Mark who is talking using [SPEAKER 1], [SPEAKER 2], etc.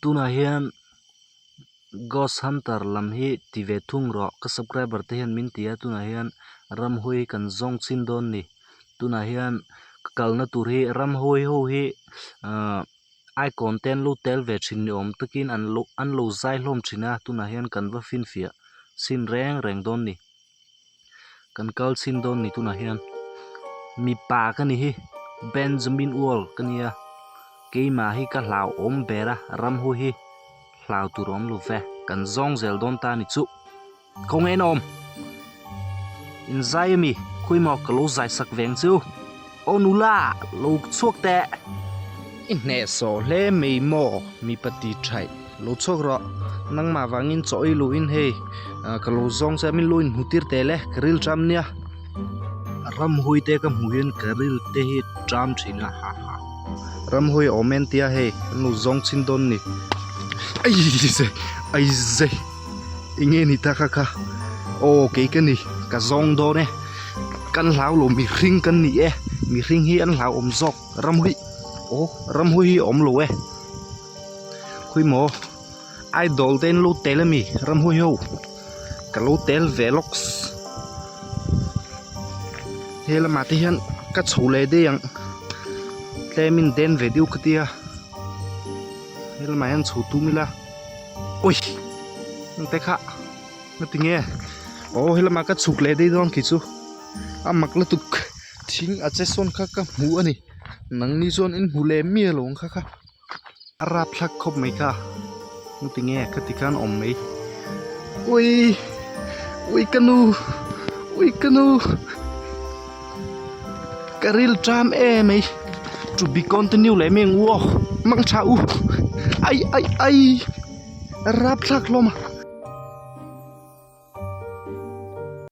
[SPEAKER 1] tu na hian Ghost Hunter lam hi ti ve thung ro ka subscriber te hian min tia tu na hian ramhui kan zong chin don ni tu na hian kalna tur hi ramhui ho hi ai content lu tel ve thin ni om takin an lo zai hlom thina tu na hian kan va fin fia sin reng reng don ni kan kal sin don ni tu na hian mi pa ka ni hi Benjamin Wall kania keima hi ka hlau om bera ramhui hi hlau turom lu ve kan zong zel don ta ni chu không en om in zai mi khui mo ka lo zai sak veng chu onula lo chuak te in ne so hle mi mo mi pati thai lo chuak ro nang ma wangin choi lu in he ka lo zong sa min luin hutir te le grill tram nia ram hui te ka muin grill te hi tram thina ha ha ram hui omen tia he nu zong chin don ni ai ze inge ni ta kha o ke ka ni ka zong do ne kan hlau lo mi ring kan ni e mi ring hi an hlau om zok ram hui hi om lo e khui mo idol ten lo telemi ram hui ho ka lo tel velox hela ma ti hian ka chule de yang temin den video khatia hela ma hian chu tu mila oi nang te kha na tinge hela ma ka chuk le de don ki chu amak la tuk thing a che son kha ka mu ani nang ni zon in hule mi long kha arap thak khop mai kha nang tinge ka tikan om mai oi kanu karil tram e mai to be continue le meng wo mang chau ai rap thak lo ma